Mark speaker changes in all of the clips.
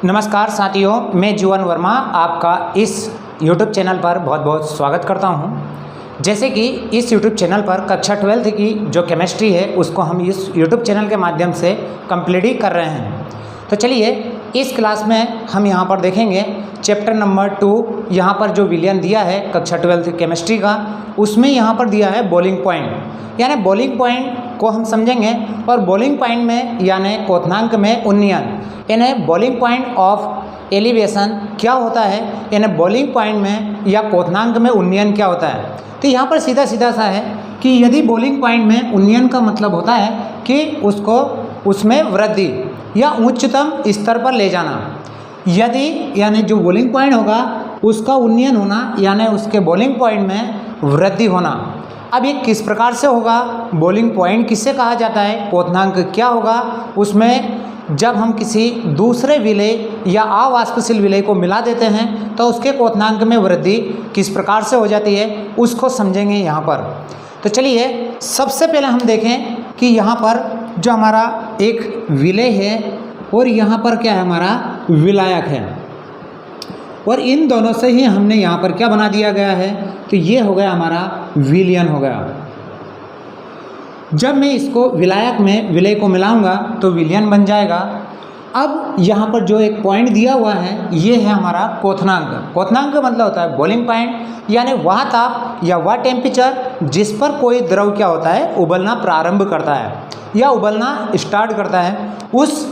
Speaker 1: नमस्कार साथियों, मैं जीवन वर्मा आपका इस YouTube चैनल पर बहुत बहुत स्वागत करता हूं। जैसे कि इस YouTube चैनल पर कक्षा 12 की जो केमिस्ट्री है उसको हम इस YouTube चैनल के माध्यम से कंप्लीट ही कर रहे हैं। तो चलिए इस क्लास में हम यहाँ पर देखेंगे चैप्टर नंबर 2। यहाँ पर जो विलियन दिया है कक्षा 12 केमिस्ट्री का, उसमें यहाँ पर दिया है बॉइलिंग पॉइंट, यानी बॉइलिंग पॉइंट को हम समझेंगे। और बॉइलिंग पॉइंट में यानी क्वथनांक में उन्नयन, यानी बॉइलिंग पॉइंट ऑफ एलिवेशन क्या होता है, यानी बॉइलिंग पॉइंट में या क्वथनांक में उन्नयन क्या होता है। तो यहाँ पर सीधा सीधा सा है कि यदि बॉइलिंग पॉइंट में उन्नयन का मतलब होता है कि उसको उसमें वृद्धि या उच्चतम स्तर पर ले जाना। यदि यानी जो बॉइलिंग पॉइंट होगा उसका उन्नयन होना, यानी उसके बॉइलिंग पॉइंट में वृद्धि होना। अब ये किस प्रकार से होगा, बॉइलिंग पॉइंट किससे कहा जाता है, क्वथनांक क्या होगा, उसमें जब हम किसी दूसरे विलेय या अवाष्पशील विलेय को मिला देते हैं तो उसके क्वथनांक में वृद्धि किस प्रकार से हो जाती है उसको समझेंगे यहाँ पर। तो चलिए सबसे पहले हम देखें कि यहाँ पर जो हमारा एक विलेय है और यहाँ पर क्या है, हमारा विलायक है, और इन दोनों से ही हमने यहाँ पर क्या बना दिया गया है, तो ये हो गया हमारा विलयन हो गया। जब मैं इसको विलायक में विलेय को मिलाऊंगा तो विलयन बन जाएगा। अब यहाँ पर जो एक पॉइंट दिया हुआ है ये है हमारा क्वथनांक। क्वथनांक का मतलब होता है बॉइलिंग पॉइंट, यानी वह ताप या वह टेम्परेचर जिस पर कोई द्रव क्या होता है, उबलना प्रारंभ करता है या उबलना स्टार्ट करता है। उस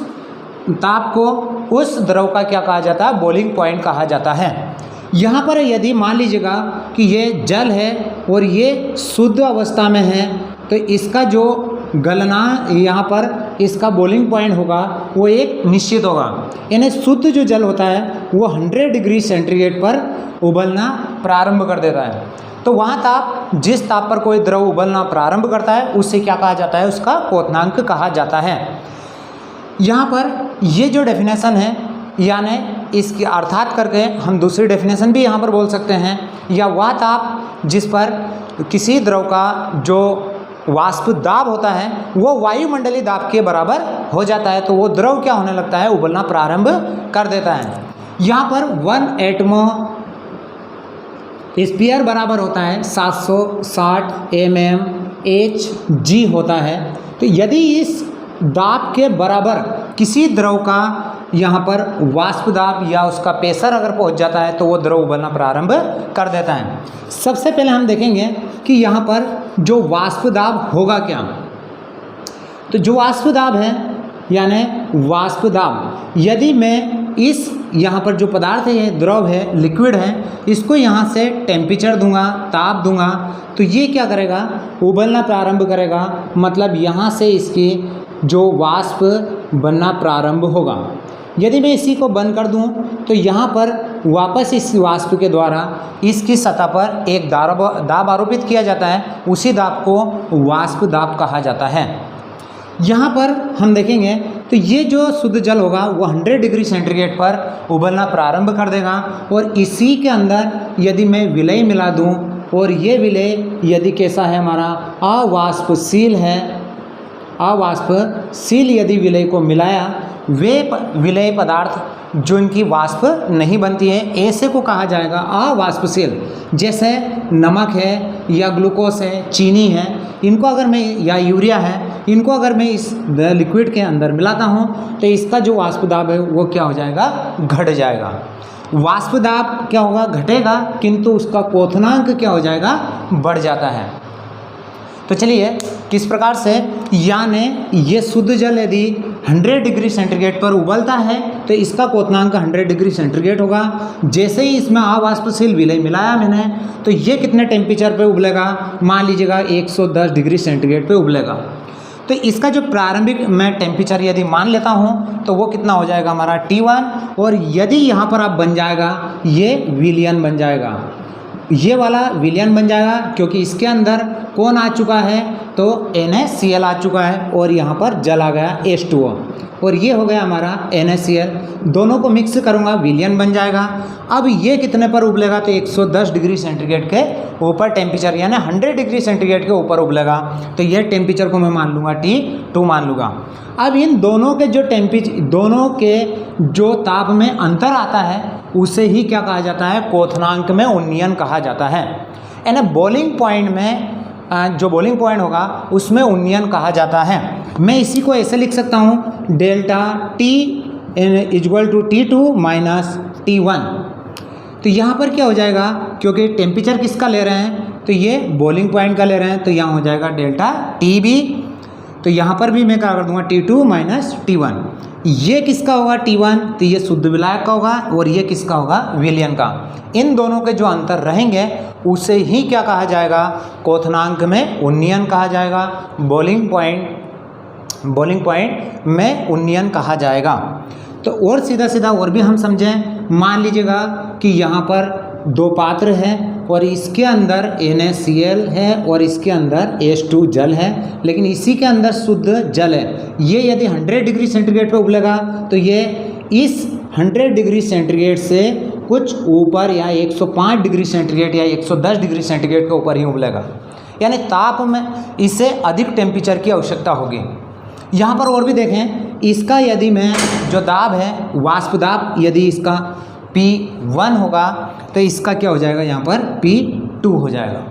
Speaker 1: ताप को, उस द्रव का क्या कहा जाता है, बॉइलिंग पॉइंट कहा जाता है। यहाँ पर यदि मान लीजिएगा कि ये जल है और ये शुद्ध अवस्था में है, तो इसका जो गलना यहाँ पर इसका बॉइलिंग पॉइंट होगा वो एक निश्चित होगा। यानी शुद्ध जो जल होता है वो 100 डिग्री सेंटीग्रेड पर उबलना प्रारंभ कर देता है। तो वहाँ ताप, जिस ताप पर कोई द्रव उबलना प्रारंभ करता है उससे क्या कहा जाता है, उसका क्वथनांक कहा जाता है। यहाँ पर ये जो डेफिनेशन है, यानी इसकी अर्थात करके हम दूसरी डेफिनेशन भी यहाँ पर बोल सकते हैं, या वह ताप जिस पर किसी द्रव का जो वाष्प दाब होता है वो वायुमंडलीय दाब के बराबर हो जाता है, तो वो द्रव क्या होने लगता है, उबलना प्रारंभ कर देता है। यहाँ पर 1 एटमॉस्फेयर बराबर होता है 760 mmHg होता है। तो यदि इस दाब के बराबर किसी द्रव का यहाँ पर वाष्प दाब या उसका प्रेशर अगर पहुँच जाता है तो वो द्रव उबलना प्रारंभ कर देता है। सबसे पहले हम देखेंगे कि यहाँ पर जो वाष्प दाब होगा क्या। तो जो वाष्प दाब है यानी वाष्प दाब, यदि मैं इस यहाँ पर जो पदार्थ है, ये द्रव है, लिक्विड है, इसको यहाँ से टेम्परेचर दूंगा, ताप दूंगा, तो ये क्या करेगा, उबलना प्रारंभ करेगा। मतलब यहाँ से इसकी जो वाष्प बनना प्रारंभ होगा। यदि मैं इसी को बंद कर दूं तो यहाँ पर वापस इस वाष्प के द्वारा इसकी सतह पर एक दाब आरोपित किया जाता है, उसी दाब को वाष्प दाब कहा जाता है। यहाँ पर हम देखेंगे तो ये जो शुद्ध जल होगा वो 100 डिग्री सेंटीग्रेड पर उबलना प्रारंभ कर देगा, और इसी के अंदर यदि मैं विलेय मिला दूँ और ये विलेय यदि कैसा है, हमारा अवाष्पशील है, अवाष्पशील यदि विलेय को मिलाया, वे विलेय पदार्थ जो इनकी वाष्प नहीं बनती है ऐसे को कहा जाएगा अवाष्पशील। जैसे नमक है या ग्लूकोज है, चीनी है, इनको अगर मैं, या यूरिया है, इनको अगर मैं इस लिक्विड के अंदर मिलाता हूँ तो इसका जो वाष्प दाब है वो क्या हो जाएगा, घट जाएगा। वाष्प दाब क्या होगा, घटेगा, किंतु उसका क्वथनांक क्या हो जाएगा, बढ़ जाता है। तो चलिए किस प्रकार से, यानी ये शुद्ध जल यदि 100 डिग्री सेंटीग्रेड पर उबलता है तो इसका क्वथनांक 100 डिग्री सेंटीग्रेड होगा। जैसे ही इसमें अवाष्पशील विलेय मिलाया मैंने तो ये कितने टेम्परेचर पे उबलेगा, मान लीजिएगा 110 डिग्री सेंटीग्रेड पे उबलेगा। तो इसका जो प्रारंभिक मैं टेम्परेचर यदि मान लेता हूँ तो वो कितना हो जाएगा, हमारा T1, और यदि यहाँ पर अब बन जाएगा ये विलयन बन जाएगा। ये वाला विलयन बन जाएगा क्योंकि इसके अंदर कौन आ चुका है, तो NaCl आ चुका है और यहाँ पर जल आ गया H2O, और ये हो गया हमारा NaCl। दोनों को मिक्स करूँगा, विलयन बन जाएगा। अब ये कितने पर उबलेगा, तो 110 डिग्री सेंटीग्रेड के ऊपर टेम्परेचर, यानी 100 डिग्री सेंटीग्रेड के ऊपर उबलेगा। तो ये टेम्परेचर को मैं मान लूँगा T2 मान लूँगा। अब इन दोनों के जो दोनों के जो ताप में अंतर आता है उसे ही क्या कहा जाता है, क्वथनांक में उन्नयन कहा जाता है। यानी बॉइलिंग पॉइंट में जो बॉइलिंग पॉइंट होगा उसमें उन्नयन कहा जाता है। मैं इसी को ऐसे लिख सकता हूँ, delta T equal to T2 minus T1। तो यहाँ पर क्या हो जाएगा, क्योंकि टेम्परेचर किसका ले रहे हैं, तो ये बॉइलिंग पॉइंट का ले रहे हैं, तो यहाँ हो जाएगा डेल्टा TB। तो यहाँ पर भी मैं क्या कर दूंगा, T2 माइनस T1। ये किसका होगा T1, तो ये शुद्ध विलायक का होगा, और ये किसका होगा, विलयन का। इन दोनों के जो अंतर रहेंगे उसे ही क्या कहा जाएगा, क्वथनांक में उन्नयन कहा जाएगा, बॉइलिंग पॉइंट में उन्नयन कहा जाएगा। तो और सीधा सीधा और भी हम समझें, मान लीजिएगा कि यहाँ पर दो पात्र हैं और इसके अंदर NaCl है और इसके अंदर H2 जल है, लेकिन इसी के अंदर शुद्ध जल है। ये यदि 100 डिग्री सेंटीग्रेड पे उबलेगा तो ये इस 100 डिग्री सेंटीग्रेड से कुछ ऊपर या 105 डिग्री सेंटीग्रेड या 110 डिग्री सेंटीग्रेड के ऊपर ही उबलेगा, यानी ताप में इसे अधिक टेम्परेचर की आवश्यकता होगी। यहाँ पर और भी देखें, इसका यदि मैं जो दाब है, वाष्प दाब, यदि इसका P1 होगा तो इसका क्या हो जाएगा, यहाँ पर P2 हो जाएगा,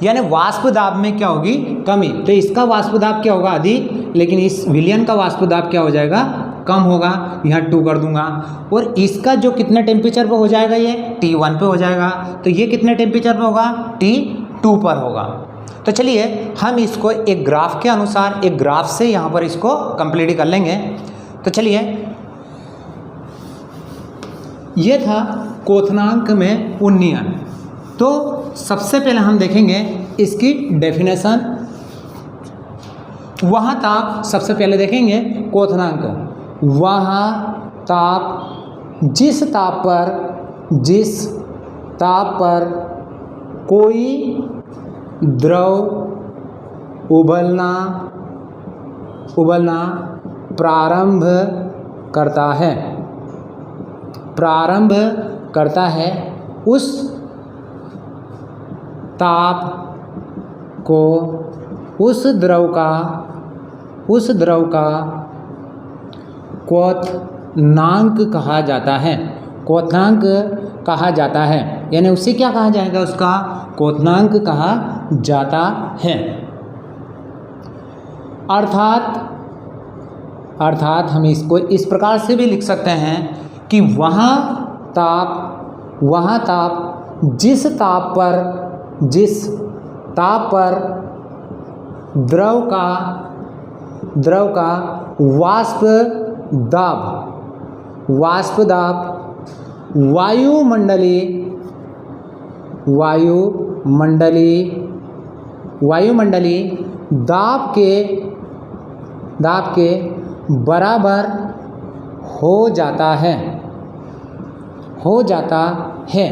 Speaker 1: यानी वाष्प दाब में क्या होगी, कमी। तो इसका वाष्प दाब क्या होगा, अधिक, लेकिन इस विलयन का वाष्प दाब क्या हो जाएगा, कम होगा। यहाँ 2 कर दूंगा। और इसका जो कितने टेम्परेचर पे हो जाएगा, ये T1 पे हो जाएगा, तो ये कितने टेम्परेचर पे होगा, T2 पर होगा। तो चलिए हम इसको एक ग्राफ के अनुसार, एक ग्राफ से यहाँ पर इसको कंप्लीट कर लेंगे। तो चलिए, ये था क्वथनांक में उन्नयन। तो सबसे पहले हम देखेंगे इसकी डेफिनेशन। वहाँ ताप, सबसे पहले देखेंगे क्वथनांक। वहाँ ताप, जिस ताप पर कोई द्रव उबलना प्रारंभ करता है, उस ताप को उस द्रव का क्वथनांक कहा जाता है। यानी उसे क्या कहा जाएगा, उसका क्वथनांक कहा जाता है। अर्थात हम इसको इस प्रकार से भी लिख सकते हैं कि वहाँ ताप जिस ताप पर द्रव का वाष्प दाब वायुमंडली दाब के बराबर हो जाता है।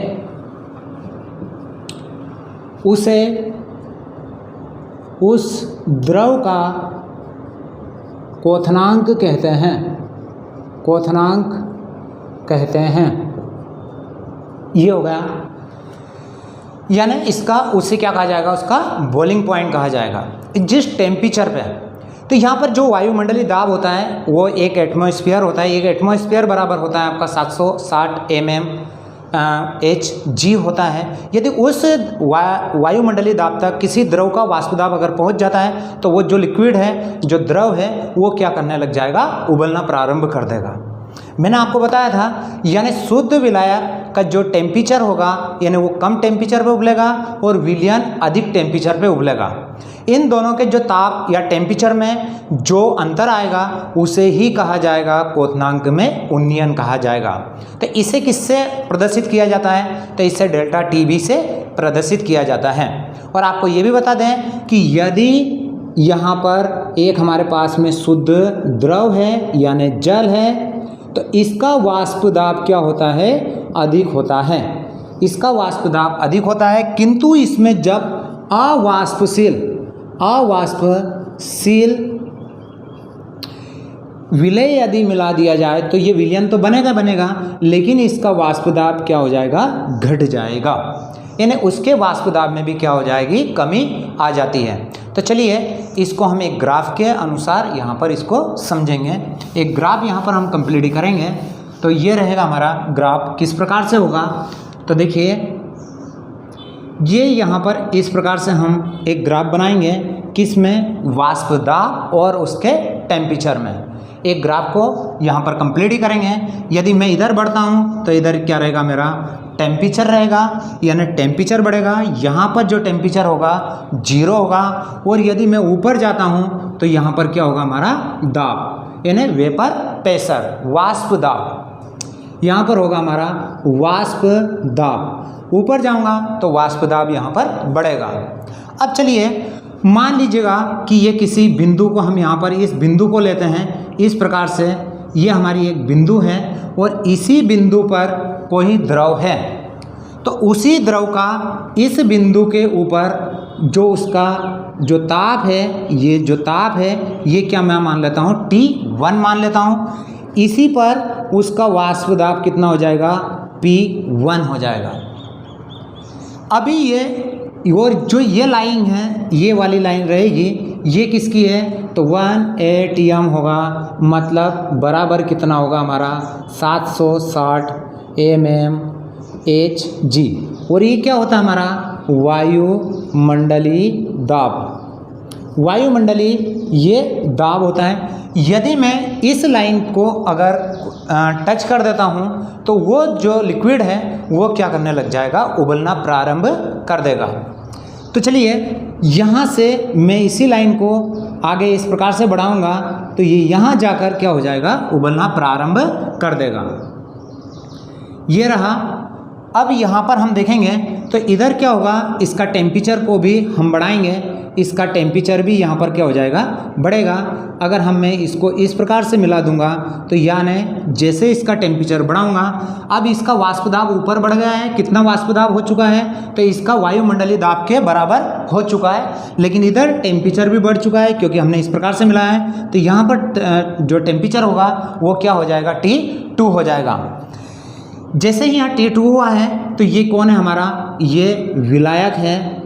Speaker 1: उसे उस द्रव का क्वथनांक कहते हैं। ये हो गया, यानी इसका उसे क्या कहा जाएगा, उसका बॉइलिंग पॉइंट कहा जाएगा, जिस टेम्परेचर पे। तो यहाँ पर जो वायुमंडलीय दाब होता है वो 1 एटमॉस्फेयर होता है। 1 एटमॉस्फेयर बराबर होता है आपका 760 mmHg होता है। यदि उस वायुमंडलीय दाब तक किसी द्रव का वाष्प दाब अगर पहुँच जाता है तो वो जो लिक्विड है, जो द्रव है, वो क्या करने लग जाएगा, उबलना प्रारंभ कर देगा। मैंने आपको बताया था, यानी शुद्ध विलायक का जो टेम्परेचर होगा, यानी वो कम टेम्परेचर पे उबलेगा और विलयन अधिक टेम्परेचर पे उबलेगा। इन दोनों के जो ताप या टेम्परेचर में जो अंतर आएगा उसे ही कहा जाएगा, क्वथनांक में उन्नयन कहा जाएगा। तो इसे किससे प्रदर्शित किया जाता है, तो इसे डेल्टा TB से प्रदर्शित किया जाता है। और आपको ये भी बता दें कि यदि यहाँ पर एक हमारे पास में शुद्ध द्रव है यानी जल है, तो इसका वाष्प दाब क्या होता है, अधिक होता है। इसका वाष्प दाब अधिक होता है, किंतु इसमें जब अवाष्पशील विलय यदि मिला दिया जाए तो ये विलयन तो बनेगा, लेकिन इसका वाष्प दाब क्या हो जाएगा, घट जाएगा, यानी उसके वाष्प दाब में भी क्या हो जाएगी, कमी आ जाती है। तो चलिए इसको हम एक ग्राफ के अनुसार यहाँ पर इसको समझेंगे। एक ग्राफ यहाँ पर हम कंप्लीट करेंगे। तो ये रहेगा हमारा ग्राफ, किस प्रकार से होगा, तो देखिए ये यहाँ पर इस प्रकार से हम एक ग्राफ बनाएंगे, किस में, वाष्प दाब और उसके टेम्परेचर में। एक ग्राफ को यहाँ पर कंप्लीट ही करेंगे। यदि मैं इधर बढ़ता हूँ तो इधर क्या रहेगा, मेरा टेम्परेचर रहेगा, यानी टेम्परेचर बढ़ेगा, यहाँ पर जो टेम्परेचर होगा 0 होगा, और यदि मैं ऊपर जाता हूँ तो यहाँ पर क्या होगा, हमारा दाब, यानी वेपर प्रेशर, वाष्प दाब, यहाँ पर होगा हमारा वाष्प दाब। ऊपर जाऊँगा तो वाष्प दाब यहाँ पर बढ़ेगा। अब चलिए मान लीजिएगा कि ये किसी बिंदु को हम यहाँ पर इस बिंदु को लेते हैं, इस प्रकार से ये हमारी एक बिंदु है और इसी बिंदु पर कोई द्रव है, तो उसी द्रव का इस बिंदु के ऊपर जो उसका जो ताप है, ये जो ताप है ये क्या मैं मान लेता हूँ, T1 मान लेता हूँ। इसी पर उसका वाष्प दाब कितना हो जाएगा, P1 हो जाएगा। अभी ये और जो ये लाइन है, ये वाली लाइन रहेगी, ये किसकी है, तो 1 atm होगा, मतलब बराबर कितना होगा हमारा 760 mmHg। और ये क्या होता है हमारा वायुमंडलीय दाब, वायुमंडलीय ये दाब होता है। यदि मैं इस लाइन को अगर टच कर देता हूँ तो वो जो लिक्विड है वो क्या करने लग जाएगा, उबलना प्रारंभ कर देगा। तो चलिए यहाँ से मैं इसी लाइन को आगे इस प्रकार से बढ़ाऊंगा तो ये यहाँ जाकर क्या हो जाएगा, उबलना प्रारंभ कर देगा। ये रहा। अब यहाँ पर हम देखेंगे तो इधर क्या होगा, इसका टेम्परेचर को भी हम बढ़ाएंगे, इसका टेम्परेचर भी यहाँ पर क्या हो जाएगा, बढ़ेगा। अगर मैं इसको इस प्रकार से मिला दूंगा तो यानी जैसे इसका टेम्परेचर बढ़ाऊंगा, अब इसका वाष्प दाब ऊपर बढ़ गया है, कितना वाष्प दाब हो चुका है, तो इसका वायुमंडलीय दाब के बराबर हो चुका है। लेकिन इधर टेम्परेचर भी बढ़ चुका है क्योंकि हमने इस प्रकार से मिलाया है, तो यहाँ पर जो टेम्परेचर होगा वो क्या हो जाएगा, T2 हो जाएगा। जैसे ही यहाँ T2 हुआ है तो ये कौन है हमारा, ये विलायक है,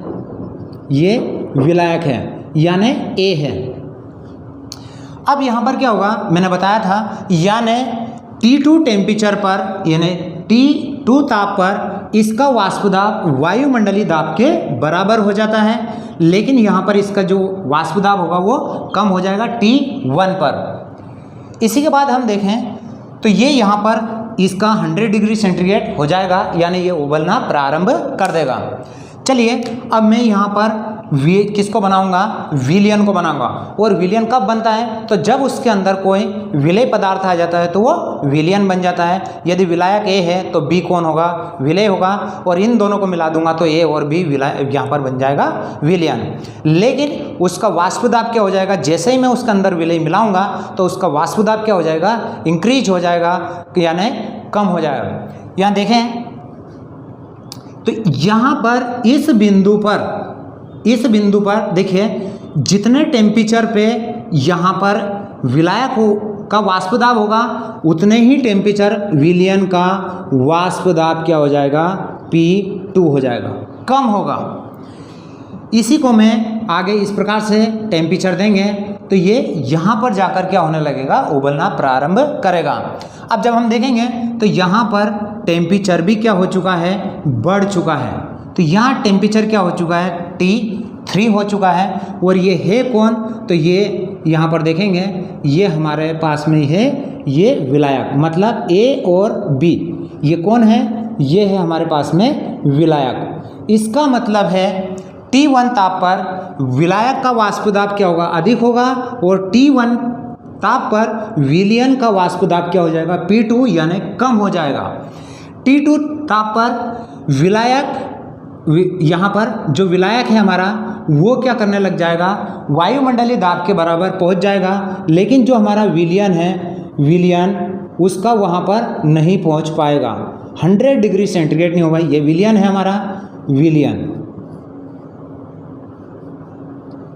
Speaker 1: ये विलायक है यानी A है। अब यहाँ पर क्या होगा, मैंने बताया था, यानी T2 टेम्परेचर पर यानी T2 ताप पर इसका वाष्प दाब वायुमंडलीय दाब के बराबर हो जाता है, लेकिन यहाँ पर इसका जो वाष्प दाब होगा वो कम हो जाएगा T1 पर। इसी के बाद हम देखें तो ये यहाँ पर इसका 100 डिग्री सेंटीग्रेड हो जाएगा, यानी ये उबलना प्रारंभ कर देगा। चलिए अब मैं यहाँ पर किसको बनाऊंगा, विलयन को बनाऊंगा। और विलयन कब बनता है, तो जब उसके अंदर कोई विलय पदार्थ आ जाता है तो वो विलयन बन जाता है। यदि विलायक A है तो B कौन होगा, विलय होगा, और इन दोनों को मिला दूंगा तो A और B विलय यहाँ पर बन जाएगा विलयन। लेकिन उसका वाष्प दाब क्या हो जाएगा, जैसे ही मैं उसके अंदर विलय मिलाऊंगा तो उसका वाष्प दाब क्या हो जाएगा, इंक्रीज हो जाएगा, यानी कम हो जाएगा। यहाँ देखें तो यहाँ पर इस बिंदु पर देखिए जितने टेम्परेचर पे यहाँ पर विलायक का वाष्प दाब होगा उतने ही टेम्परेचर विलयन का वाष्प दाब क्या हो जाएगा, P2 हो जाएगा, कम होगा। इसी को मैं आगे इस प्रकार से टेम्परेचर देंगे तो ये यहाँ पर जाकर क्या होने लगेगा, उबलना प्रारंभ करेगा। अब जब हम देखेंगे तो यहाँ पर टेम्परेचर भी क्या हो चुका है, बढ़ चुका है। तो यहाँ टेम्परेचर क्या हो चुका है, T3 हो चुका है। और ये है कौन, तो ये यहाँ पर देखेंगे ये हमारे पास में है ये विलायक, मतलब A और B, ये कौन है, ये है हमारे पास में विलायक। इसका मतलब है T1 ताप पर विलायक का वाष्प दाब क्या होगा, अधिक होगा, और T1 ताप पर विलयन का वाष्प दाब क्या हो जाएगा, P2 यानी कम हो जाएगा। T2 ताप पर विलायक, यहाँ पर जो विलायक है हमारा वो क्या करने लग जाएगा, वायुमंडलीय दाब के बराबर पहुँच जाएगा। लेकिन जो हमारा विलयन है, विलयन उसका वहाँ पर नहीं पहुँच पाएगा। 100 डिग्री सेंटीग्रेड नहीं होगा। ये विलियन है हमारा, विलियन।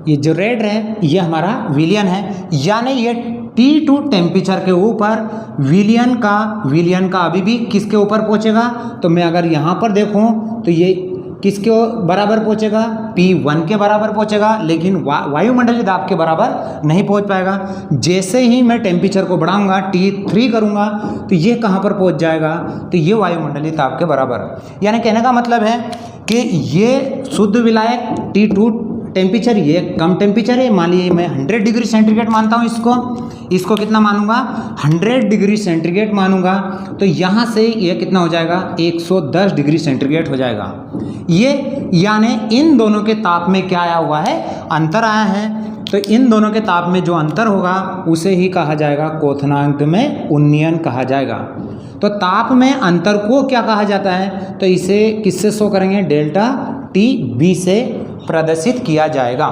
Speaker 1: ये जो रेड है ये हमारा विलियन है, यानी ये T2 टेम्परेचर के ऊपर विलियन का अभी भी किसके ऊपर पहुंचेगा? तो मैं अगर यहाँ पर देखूं तो ये किसके बराबर पहुंचेगा? P1 के बराबर पहुंचेगा, लेकिन वायुमंडलीय दाब के बराबर नहीं पहुंच पाएगा। जैसे ही मैं टेम्परेचर को बढ़ाऊंगा, T3 करूंगा, तो ये कहाँ पर पहुंच जाएगा? तो ये वायुमंडलीय दाब के बराबर। यानी कहने का मतलब है कि ये शुद्ध विलायक T2 टेम्परेचर, ये कम टेम्परेचर है। मान लीजिए मैं 100 डिग्री सेंटीग्रेड मानता हूँ इसको कितना मानूंगा? 100 डिग्री सेंटीग्रेड मानूंगा। तो यहाँ से ये कितना हो जाएगा? 110 डिग्री सेंटीग्रेड हो जाएगा। ये यानी इन दोनों के ताप में क्या आया हुआ है? अंतर आया है। तो इन दोनों के ताप में जो अंतर होगा उसे ही कहा जाएगा, क्वथनांक में उन्नयन कहा जाएगा। तो ताप में अंतर को क्या कहा जाता है? तो इसे किससे शो करेंगे? डेल्टा TB से प्रदर्शित किया जाएगा।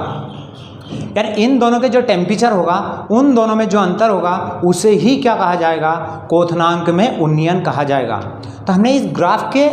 Speaker 1: यानी इन दोनों के जो टेम्परेचर होगा, उन दोनों में जो अंतर होगा उसे ही क्या कहा जाएगा? क्वथनांक में उन्नयन कहा जाएगा। तो हमने इस ग्राफ के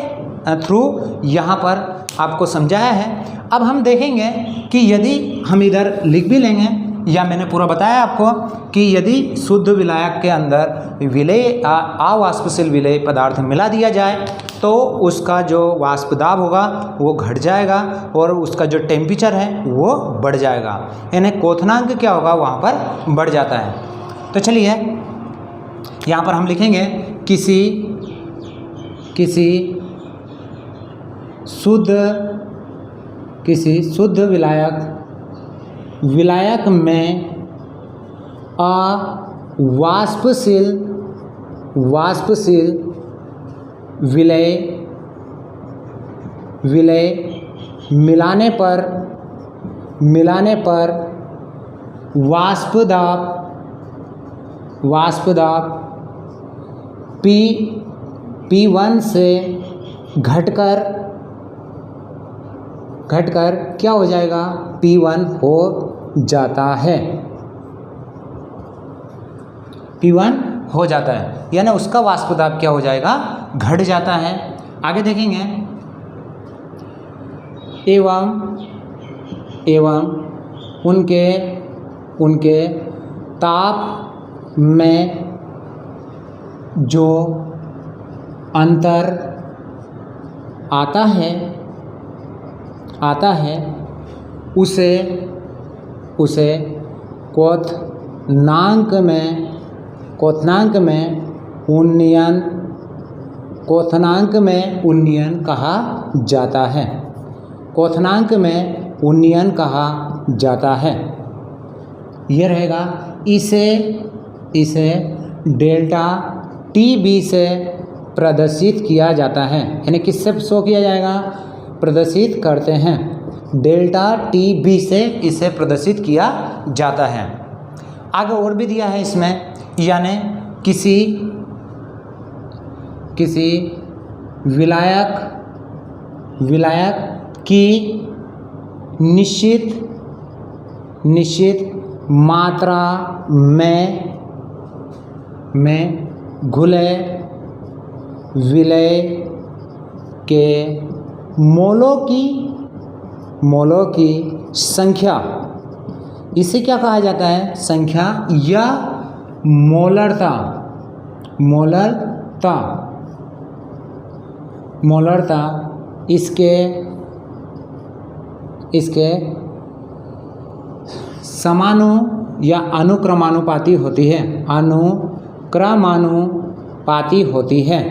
Speaker 1: थ्रू यहाँ पर आपको समझाया है। अब हम देखेंगे कि यदि हम इधर लिख भी लेंगे, या मैंने पूरा बताया आपको कि यदि शुद्ध विलायक के अंदर विलेय अवाष्पशील विलेय पदार्थ मिला दिया जाए तो उसका जो वाष्प दाब होगा वो घट जाएगा और उसका जो टेम्परेचर है वो बढ़ जाएगा। यानी क्वथनांक क्या होगा? वहाँ पर बढ़ जाता है। तो चलिए यहाँ पर हम लिखेंगे किसी शुद्ध विलायक में अवाष्पशील विलेय मिलाने पर वाष्प दाब P1 से घटकर क्या हो जाएगा? P1 हो जाता है। P1 हो जाता है, यानी उसका वाष्प दाब क्या हो जाएगा? घट जाता है। आगे देखेंगे, एवं उनके ताप में जो अंतर आता है उसे क्वथनांक में उन्नयन कहा जाता है। क्वथनांक में उन्नयन कहा जाता है। यह रहेगा। इसे डेल्टा TB से प्रदर्शित किया जाता है। यानी किससे शो किया जाएगा? प्रदर्शित करते हैं, डेल्टा TB से इसे प्रदर्शित किया जाता है। आगे और भी दिया है इसमें, यानी किसी विलायक की निश्चित मात्रा में घुले विलेय के मोलों की संख्या, इसे क्या कहा जाता है? संख्या या मोलरता इसके समानु या अनुक्रमानुपाती होती है। अनुक्रमानुपाती होती है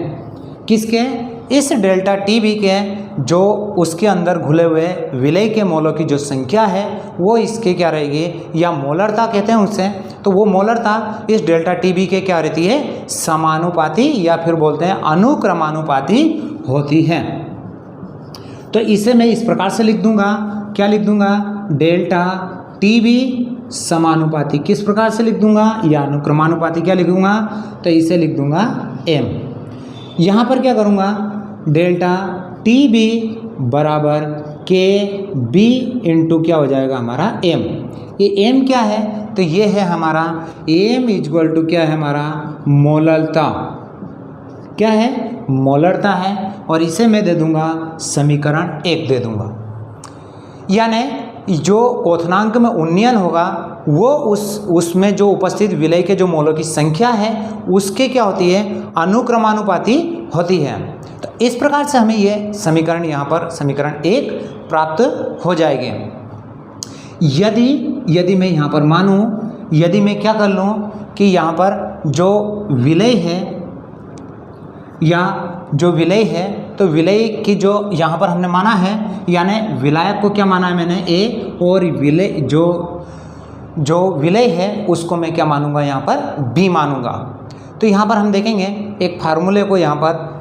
Speaker 1: किसके? इस डेल्टा TB के जो उसके अंदर घुले हुए विलेय के मोलों की जो संख्या है वो इसके क्या रहेगी? या मोलरता कहते हैं उसे। तो वो मोलरता इस डेल्टा TB के क्या रहती है? समानुपाती या फिर बोलते हैं अनुक्रमानुपाती होती है। तो इसे मैं इस प्रकार से लिख दूंगा। क्या लिख दूंगा? डेल्टा TB समानुपाती। किस प्रकार से लिख दूंगा? या अनुक्रमानुपाती क्या लिखूंगा? तो इसे लिख दूंगा M। यहाँ पर क्या करूँगा? डेल्टा TB बराबर KB इंटू क्या हो जाएगा हमारा M। ये एम क्या है, तो ये है हमारा एम इक्वल टू क्या है हमारा मोलरता, क्या है मोलरता है, और इसे मैं दे दूंगा समीकरण 1 दे दूंगा। यानी जो क्वथनांक में उन्नयन होगा वो उसमें जो उपस्थित विलय के जो मोलों की संख्या है उसके क्या होती है अनुक्रमानुपाती होती है। तो इस प्रकार से हमें ये समीकरण यहाँ पर समीकरण 1 प्राप्त हो जाएगी। यदि मैं यहाँ पर मानूँ, यदि मैं क्या कर लूँ कि यहाँ पर जो विलय है या जो विलय है, तो विलय की जो यहाँ पर हमने माना है, यानी विलायक को क्या माना है मैंने ए, और विलय जो विलय है उसको मैं क्या मानूंगा यहाँ पर बी मानूंगा। तो यहाँ पर हम देखेंगे एक फार्मूले को यहाँ पर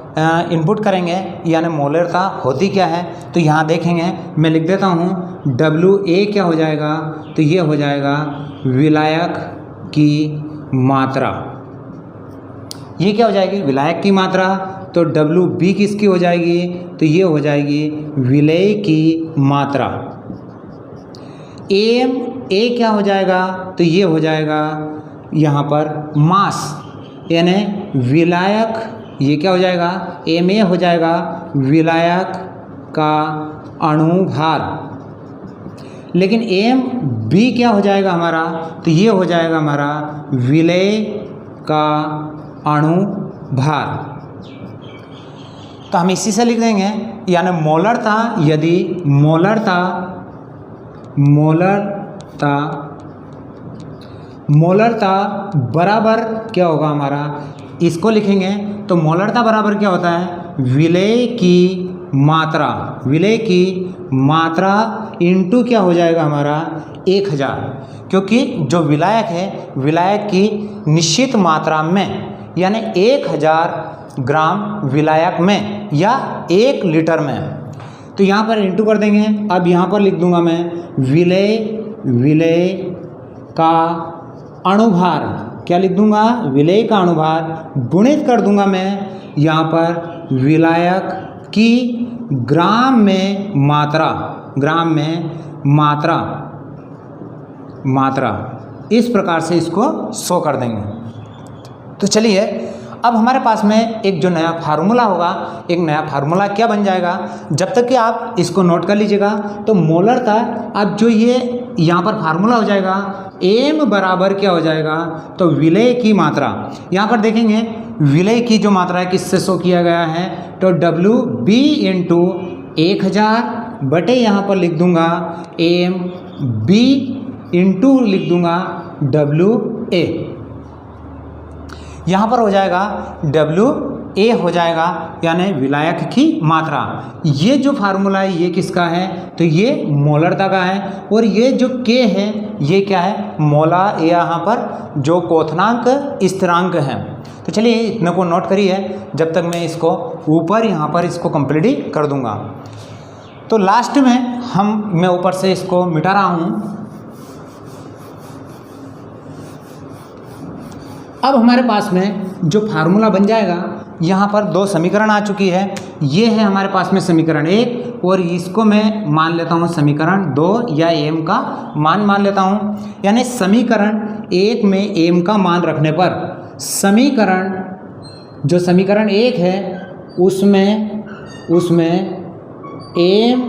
Speaker 1: इनपुट करेंगे, यानी मोलरता होती क्या है, तो यहाँ देखेंगे मैं लिख देता हूँ डब्ल्यू ए क्या हो जाएगा, तो ये हो जाएगा विलायक की मात्रा, ये क्या हो जाएगी विलायक की मात्रा। तो डब्ल्यू बी किसकी हो जाएगी, तो ये हो जाएगी विलय की मात्रा। एम ए क्या हो जाएगा, तो ये हो जाएगा यहाँ पर मास, यानी विलायक, ये क्या हो जाएगा एम ए हो जाएगा विलायक का अणुभार। लेकिन एम बी क्या हो जाएगा हमारा, तो ये हो जाएगा हमारा विलय का अणुभार। तो हम इसी से लिख देंगे, यानी मोलरता, यदि मोलरता बराबर क्या होगा हमारा, इसको लिखेंगे तो मोलरता बराबर क्या होता है विलय की मात्रा इंटू क्या हो जाएगा हमारा 1000, क्योंकि जो विलायक है विलायक की निश्चित मात्रा में, यानी 1000 ग्राम विलायक में या 1 लीटर में, तो यहाँ पर इंटू कर देंगे। अब यहाँ पर लिख दूंगा मैं विलय का अणुभार, क्या लिख दूंगा विलय का अणुभार, गुणित कर दूंगा मैं यहाँ पर विलायक की ग्राम में मात्रा, इस प्रकार से इसको शो कर देंगे। तो चलिए अब हमारे पास में एक जो नया फार्मूला होगा, एक नया फार्मूला क्या बन जाएगा, जब तक कि आप इसको नोट कर लीजिएगा। तो मोलरता, अब जो ये यहाँ पर फार्मूला हो जाएगा एम बराबर क्या हो जाएगा, तो विलय की मात्रा, यहाँ पर देखेंगे विलय की जो मात्रा है किससे शो किया गया है, तो डब्ल्यू बी इंटू 1000 बटे यहाँ पर लिख दूंगा एम बी इंटू लिख दूंगा डब्ल्यू ए, यहाँ पर हो जाएगा डब्ल्यू ए हो जाएगा, यानी विलायक की मात्रा। ये जो फार्मूला है ये किसका है, तो ये मोलरता का है, और ये जो के है ये क्या है मोला, यहाँ पर जो क्वथनांक स्थिरांक है। तो चलिए इतने को नोट करिए जब तक मैं इसको ऊपर यहाँ पर इसको कंप्लीट कर दूंगा। तो लास्ट में मैं ऊपर से इसको मिटा रहा हूँ। अब हमारे पास में जो फार्मूला बन जाएगा, यहाँ पर 2 समीकरण आ चुकी है, ये है हमारे पास में समीकरण 1, और इसको मैं मान लेता हूँ समीकरण 2 या एम का मान लेता हूँ। यानी समीकरण 1 में एम का मान रखने पर जो समीकरण 1 है उसमें एम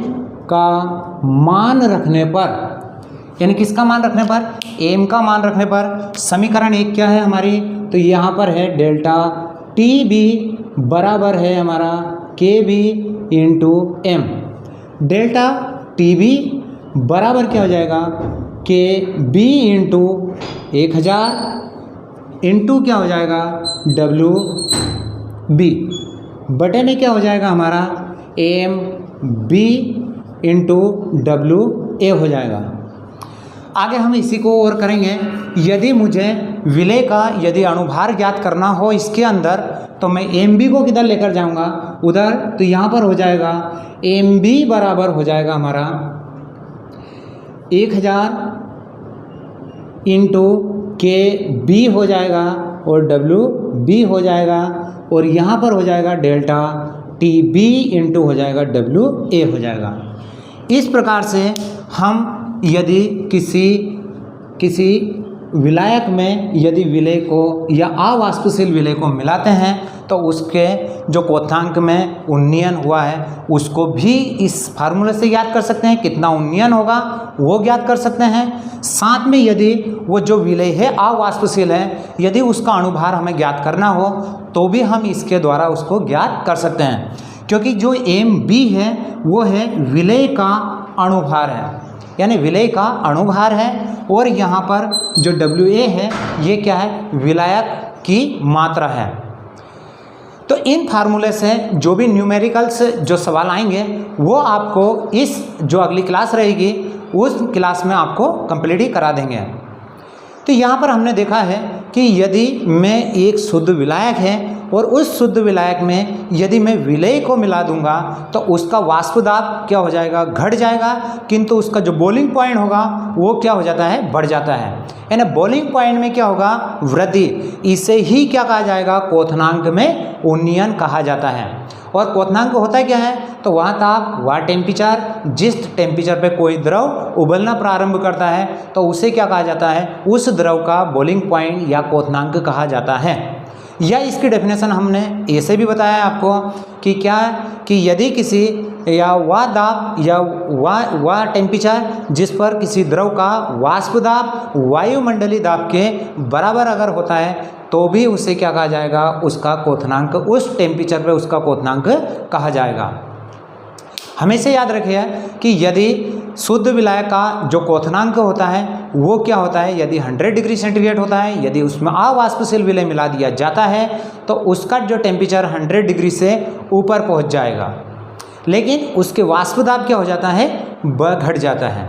Speaker 1: का मान रखने पर, यानी किसका मान रखने पर, एम का मान रखने पर समीकरण 1 क्या है हमारी, तो यहाँ पर है डेल्टा टी बी बराबर है हमारा K B into M. Delta T B बराबर क्या हो जाएगा के बी इंटू 1000 इंटू क्या हो जाएगा डब्ल्यू बी, बटे में क्या हो जाएगा हमारा M B into W A हो जाएगा। आगे हम इसी को और करेंगे। यदि मुझे विलय का यदि अणुभार ज्ञात करना हो इसके अंदर, तो मैं एम बी को किधर लेकर जाऊंगा उधर, तो यहाँ पर हो जाएगा एम बी बराबर हो जाएगा हमारा 1000 इंटू के बी हो जाएगा और डब्ल्यू बी हो जाएगा, और यहाँ पर हो जाएगा डेल्टा टी बी इंटू हो जाएगा डब्ल्यू ए हो जाएगा। इस प्रकार से हम यदि किसी किसी विलायक में यदि विलय को या अवाष्पशील विलय को मिलाते हैं तो उसके जो क्वथनांक में उन्नयन हुआ है उसको भी इस फार्मूले से ज्ञात कर सकते हैं। कितना उन्नयन होगा वो ज्ञात कर सकते हैं। साथ में यदि वो जो विलय है अवाष्पशील है, यदि उसका अणुभार हमें ज्ञात करना हो तो भी हम इसके द्वारा उसको ज्ञात कर सकते हैं, क्योंकि जो MB है वो है विलय का अणुभार है, यानी विलय का अणुभार है। और यहाँ पर जो WA है ये क्या है, विलायक की मात्रा है। तो इन फार्मूले से जो भी न्यूमेरिकल्स जो सवाल आएंगे वो आपको इस जो अगली क्लास रहेगी उस क्लास में आपको कंप्लीट ही करा देंगे। तो यहाँ पर हमने देखा है कि यदि मैं एक शुद्ध विलायक है और उस शुद्ध विलायक में यदि मैं विलय को मिला दूंगा तो उसका वाष्प दाब क्या हो जाएगा, घट जाएगा, किंतु उसका जो बॉइलिंग पॉइंट होगा वो क्या हो जाता है, बढ़ जाता है। यानी बॉइलिंग पॉइंट में क्या होगा, वृद्धि। इसे ही क्या कहा जाएगा, क्वथनांक में उन्नयन कहा जाता है। और क्वथनांक होता क्या है, तो वह ताप, वह टेम्परेचर, जिस टेम्परेचर पे कोई द्रव उबलना प्रारंभ करता है तो उसे क्या कहा जाता है, उस द्रव का बॉइलिंग पॉइंट या क्वथनांक कहा जाता है। या इसकी डेफिनेशन हमने ऐसे भी बताया आपको कि क्या कि यदि किसी या वह दाब या वह टेम्परेचर जिस पर किसी द्रव का वाष्प दाब वायुमंडलीय दाब के बराबर अगर होता है तो भी उसे क्या कहा जाएगा, उसका क्वथनांक, उस टेम्परेचर पे उसका क्वथनांक कहा जाएगा। हमेशा याद रखिए कि यदि शुद्ध विलायक का जो क्वथनांक होता है वो क्या होता है, यदि 100 डिग्री सेंटीग्रेड होता है, यदि उसमें अवाष्पशील विलय मिला दिया जाता है तो उसका जो टेम्परेचर 100 डिग्री से ऊपर पहुंच जाएगा, लेकिन उसके वाष्प दाब क्या हो जाता है, घट जाता है।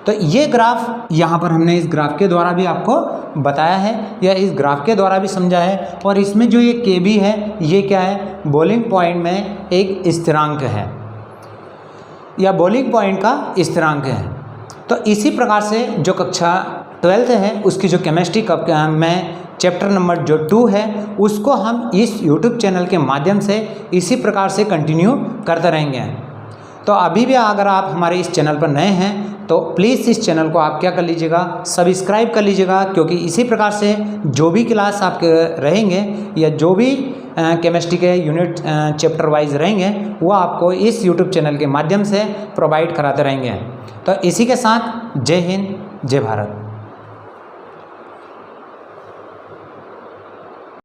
Speaker 1: तो ये ग्राफ यहाँ पर हमने इस ग्राफ के द्वारा भी आपको बताया है या इस ग्राफ के द्वारा भी समझा है। और इसमें जो ये KB है ये क्या है, बॉइलिंग पॉइंट में एक स्थिरांक है या बॉइलिंग पॉइंट का स्थिरांक है। तो इसी प्रकार से जो कक्षा 12th है उसकी जो केमिस्ट्री कक्षा में चैप्टर नंबर जो 2 है उसको हम इस YouTube चैनल के माध्यम से इसी प्रकार से कंटिन्यू करते रहेंगे। तो अभी भी अगर आप हमारे इस चैनल पर नए हैं तो प्लीज़ इस चैनल को आप क्या कर लीजिएगा, सब्सक्राइब कर लीजिएगा, क्योंकि इसी प्रकार से जो भी क्लास आपके रहेंगे या जो भी केमिस्ट्री के यूनिट चैप्टर वाइज रहेंगे वो आपको इस YouTube चैनल के माध्यम से प्रोवाइड कराते रहेंगे। तो इसी के साथ जय हिंद, जय भारत।